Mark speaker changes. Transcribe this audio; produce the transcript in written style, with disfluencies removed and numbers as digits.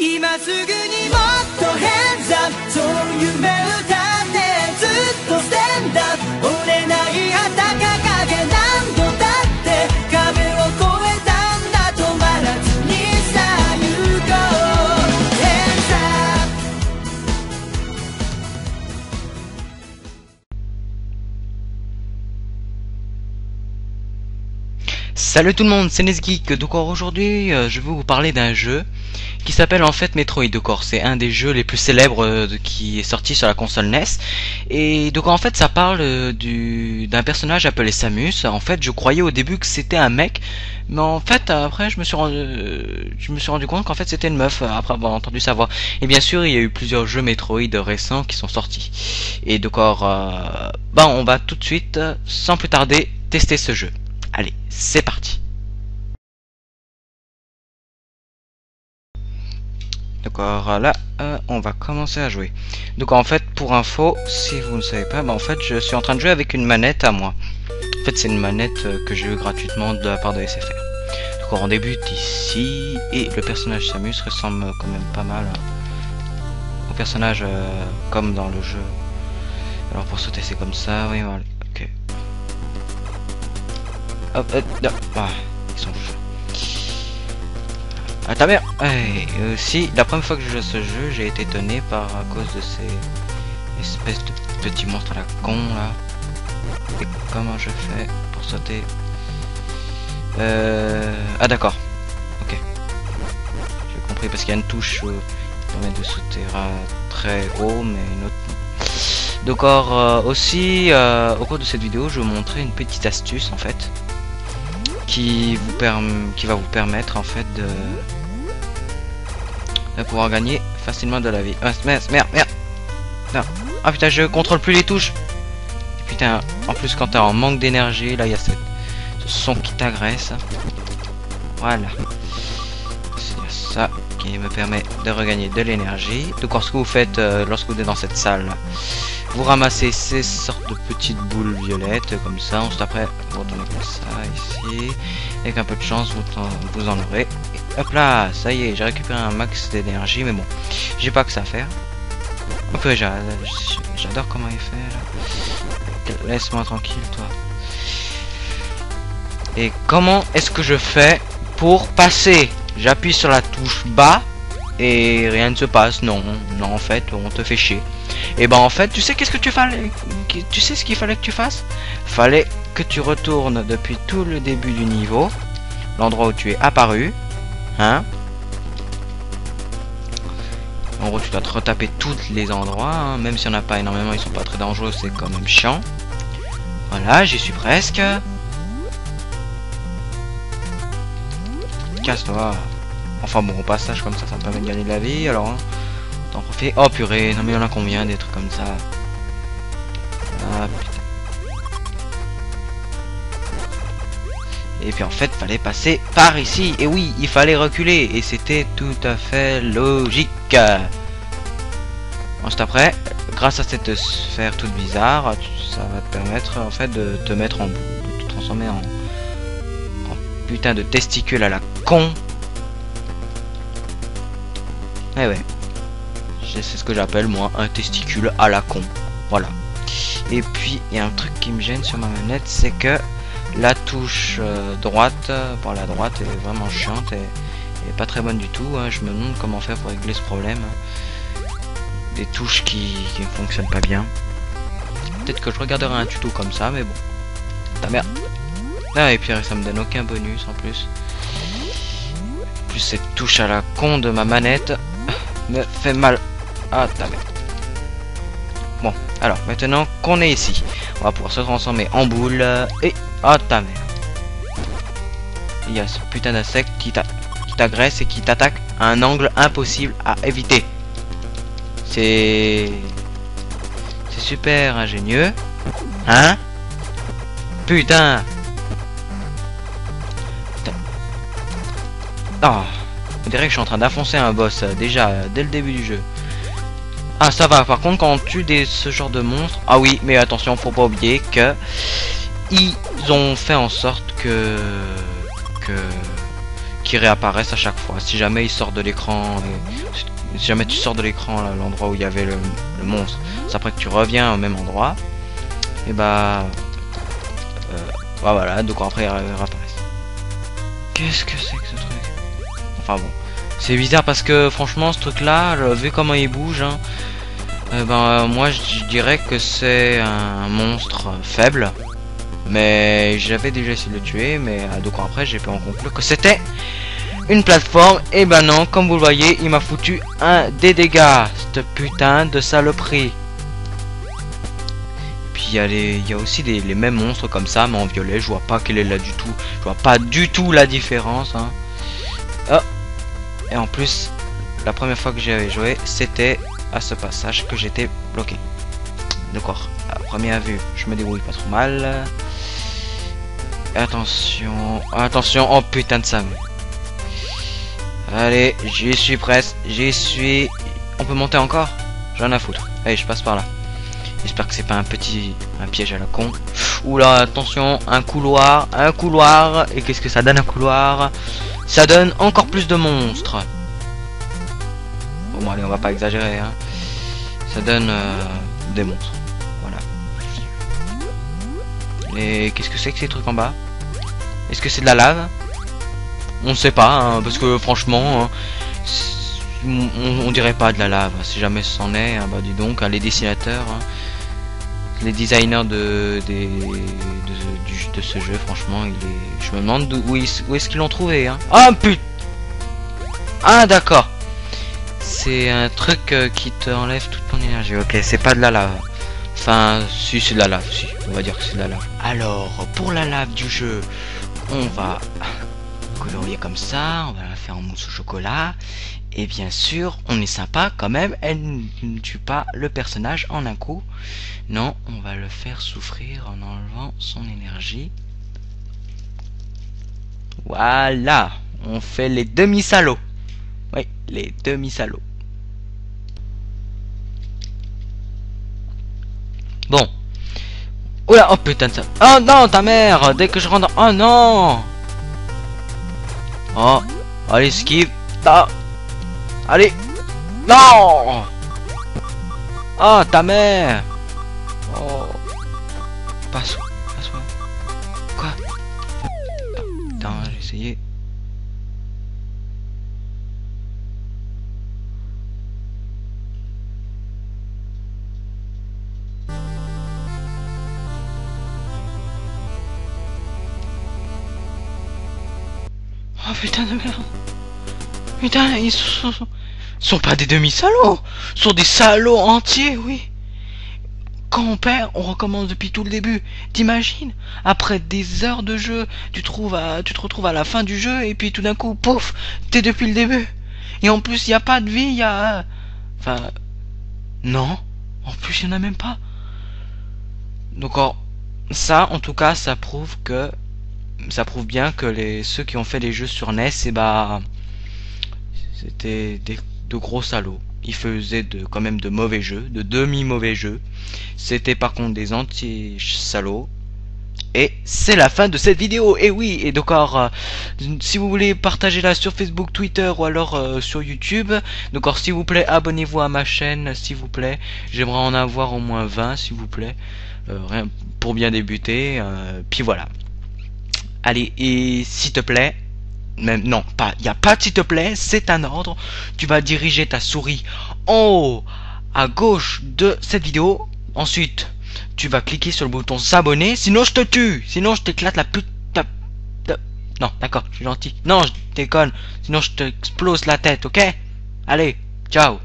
Speaker 1: 今すぐにもっと Hands up そう夢歌ってずっと Stand up 折れない旗掲げ何度だって壁を越えたんだ止まらずにさあ行こう Hands up。
Speaker 2: Salut tout le monde, c'est Nesgeek. Donc aujourd'hui, je vais vous parler d'un jeu qui s'appelle en fait Metroid. Donc c'est un des jeux les plus célèbres qui est sorti sur la console NES. Et donc en fait, ça parle d'un personnage appelé Samus. En fait, je croyais au début que c'était un mec, mais en fait après je me suis rendu compte qu'en fait c'était une meuf après avoir entendu sa voix. Et bien sûr, il y a eu plusieurs jeux Metroid récents qui sont sortis. Et donc on va tout de suite, sans plus tarder, tester ce jeu. Allez, c'est parti. D'accord, là, on va commencer à jouer. Donc en fait, pour info, si vous ne savez pas, en fait, je suis en train de jouer avec une manette à moi. En fait, c'est une manette que j'ai eu gratuitement de la part de SFR. Donc on débute ici, et le personnage Samus ressemble quand même pas mal au personnage comme dans le jeu. Alors pour sauter, c'est comme ça, oui, voilà. Ok. Hop, non. Ah, ils sont fous. Ah ta mère. Si, la première fois que je joue à ce jeu, j'ai été étonné à cause de ces espèces de petits monstres à la con là. Et comment je fais pour sauter? Ah d'accord. Ok. J'ai compris parce qu'il y a une touche qui permet de sauter très haut, mais une autre non. Donc aussi, au cours de cette vidéo, je vais vous montrer une petite astuce en fait. Qui va vous permettre en fait de pouvoir gagner facilement de la vie. Merde. Non. Ah putain, je contrôle plus les touches. Et putain, en plus quand t'es en manque d'énergie, là il y a ce son qui t'agresse. Voilà. C'est ça qui me permet de regagner de l'énergie. Donc lorsque vous faites, lorsque vous êtes dans cette salle, vous ramassez ces sortes de petites boules violettes comme ça. Ensuite après vous retournez comme ça ici. Avec un peu de chance vous en aurez. Et hop là, ça y est, j'ai récupéré un max d'énergie. Mais bon, j'ai pas que ça à faire. Ok, j'adore comment il fait là. Laisse-moi tranquille toi. Et comment est-ce que je fais pour passer? J'appuie sur la touche bas et rien ne se passe. Non, en fait on te fait chier. Et ben en fait, tu sais qu'est-ce que tu sais ce qu'il fallait que tu fasses? Fallait que tu retournes depuis tout le début du niveau, l'endroit où tu es apparu, hein. En gros, tu dois te retaper tous les endroits, hein. Même s'il n'y en a pas énormément, ils sont pas très dangereux, c'est quand même chiant. Voilà, j'y suis presque. Casse-toi. Enfin bon, au passage comme ça me permet de gagner de la vie, alors hein. T'en profites. Oh purée, non mais il y en a combien des trucs comme ça? Ah putain. Et puis en fait, fallait passer par ici. Et oui, il fallait reculer. Et c'était tout à fait logique. Ensuite après, grâce à cette sphère toute bizarre, ça va te permettre en fait de te mettre en boule, de te transformer en putain de testicule à la con. Eh ouais. C'est ce que j'appelle moi un testicule à la con. Voilà. Et puis il y a un truc qui me gêne sur ma manette, c'est que la touche droite, par la droite, est vraiment chiante et pas très bonne du tout. Hein. Je me demande comment faire pour régler ce problème. Des touches qui ne fonctionnent pas bien. Peut-être que je regarderai un tuto comme ça, mais bon. Ta merde. Ah, et puis ça me donne aucun bonus en plus. En plus cette touche à la con de ma manette me fait mal. Ah ta merde. Bon, alors maintenant qu'on est ici, on va pouvoir se transformer en boule et ah ta merde. Il y a ce putain d'insecte qui t'agresse et qui t'attaque à un angle impossible à éviter. C'est super ingénieux, hein? Putain. Oh, on dirait que je suis en train d'enfoncer un boss déjà dès le début du jeu. Ah ça va, par contre quand on tue ce genre de monstres, ah oui, mais attention, faut pas oublier que ils ont fait en sorte qui réapparaissent à chaque fois. Si jamais il sort de l'écran, si jamais tu sors de l'écran l'endroit où il y avait le monstre, c'est après que tu reviens au même endroit, et bah voilà, donc après ils réapparaissent. Qu'est-ce que c'est que ce truc? Enfin bon, c'est bizarre parce que franchement ce truc là, vu comment il bouge, hein, moi je dirais que c'est un monstre faible. Mais j'avais déjà essayé de le tuer, mais 2 ans après j'ai pu en conclure que c'était une plateforme. Et ben non, comme vous le voyez, il m'a foutu des dégâts, cette putain de saloperie. Puis il y a aussi les mêmes monstres comme ça, mais en violet. Je vois pas quelle est là du tout. Je vois pas du tout la différence. Hein. Oh. Et en plus, la première fois que j'avais joué, c'était à ce passage que j'étais bloqué. D'accord. À première vue, je me débrouille pas trop mal. Attention, attention, oh putain de Sam. Allez, j'y suis presque, j'y suis. On peut monter encore? J'en ai à foutre. Allez, je passe par là. J'espère que c'est pas un piège à la con. Oula, attention, un couloir. Et qu'est-ce que ça donne un couloir? Ça donne encore plus de monstres. Bon, allez, on va pas exagérer, hein. Ça donne des monstres. Et qu'est-ce que c'est que ces trucs en bas? Est-ce que c'est de la lave? On ne sait pas, hein, parce que franchement, hein, on dirait pas de la lave. Si jamais c'en est, hein, bah dis donc, hein, les dessinateurs, hein, les designers de ce jeu, franchement, je me demande où est-ce qu'ils l'ont trouvé. Hein. Ah putain! Ah d'accord. C'est un truc qui te enlève toute ton énergie. Ok, c'est pas de la lave. Enfin, si c'est de la lave, si, on va dire que c'est de la lave. Alors, pour la lave du jeu, on va colorier comme ça, on va la faire en mousse au chocolat. Et bien sûr, on est sympa quand même, elle ne tue pas le personnage en un coup. Non, on va le faire souffrir en enlevant son énergie. Voilà, on fait les demi-salauds. Oui, les demi-salauds. Bon. Oula, oh putain de ça. Oh non, ta mère. Dès que je rentre. Oh non. Oh. Allez, esquive. Ah. Allez. Non. Oh, ta mère. Oh. Passe-moi. Passe-moi. Quoi? Putain, j'ai essayé. Oh putain de merde. Putain, ils sont pas des demi-salauds. Ils sont des salauds entiers, oui. Quand on perd, on recommence depuis tout le début. T'imagines? Après des heures de jeu, tu te retrouves à la fin du jeu et puis tout d'un coup, pouf, t'es depuis le début. Et en plus, il y a pas de vie, il y a... Enfin... Non. En plus, il y en a même pas. Donc, ça, en tout cas, ça prouve bien que ceux qui ont fait les jeux sur NES, et bah, c'était de gros salauds. Ils faisaient quand même de mauvais jeux, de demi-mauvais jeux. C'était par contre des anti-salauds. Et c'est la fin de cette vidéo. Et oui, et donc si vous voulez partager là sur Facebook, Twitter ou alors sur YouTube, donc s'il vous plaît, abonnez-vous à ma chaîne, s'il vous plaît. J'aimerais en avoir au moins 20, s'il vous plaît, rien pour bien débuter. Puis voilà. Allez, et s'il te plaît, même non, pas, il n'y a pas de s'il te plaît, c'est un ordre. Tu vas diriger ta souris en haut à gauche de cette vidéo. Ensuite, tu vas cliquer sur le bouton s'abonner, sinon je te tue, sinon je t'éclate la pute. Non, d'accord, je suis gentil. Non, je déconne, sinon je t'explose la tête, ok? Allez, ciao.